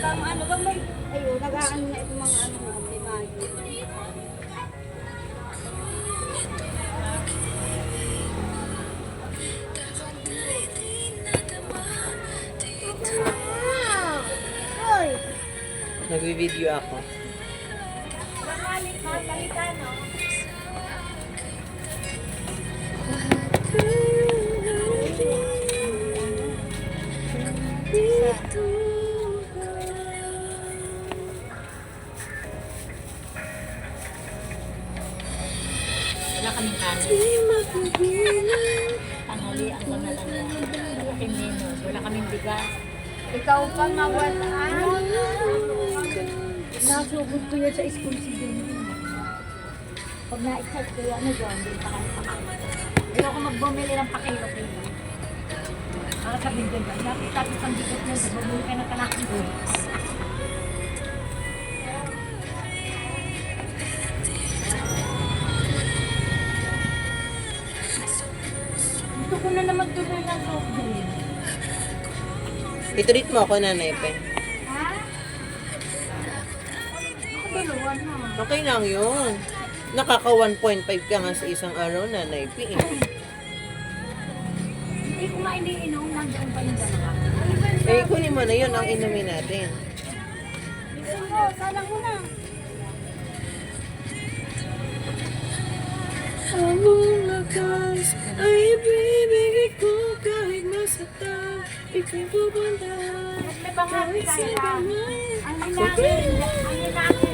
Ano ba may ayun, nag-aano na itong mga ano mo, may magi. Hoy! Nagvi-video ako. Balikan, no? Wala kaming kanin. Tanghalian ko na lang yan. Aking menu. Wala kaming bigas. Ikaw pa mawalaan. Nasugod ko yan sa school si Jenny. Pag na-excite ko yan, doon pa kami pakain. Ayoko magbumili ng pakilo-kilo. Para sabihin ko dyan, lapit-lapit ang bigat mo. Bumili ka ng kanakin ko. Gusto ko na naman tuloy ng soft drink. I-treat mo ako, Nanay Pe. Ha? Ako dalawa na. Okay lang yun. Nakaka 1.5 ka nga sa isang araw, Nanay Pe. Hindi ko nga iniinom. Nandiyan pa yung dalawa. Eh, kunin mo na yun ang inumin natin. Gusto mo, salang mo na. Among lakas ay ibibigay ko kahit masaktan. Ika'y pupunta May pangalan kahit sa kaya. kamay. Ang hinahin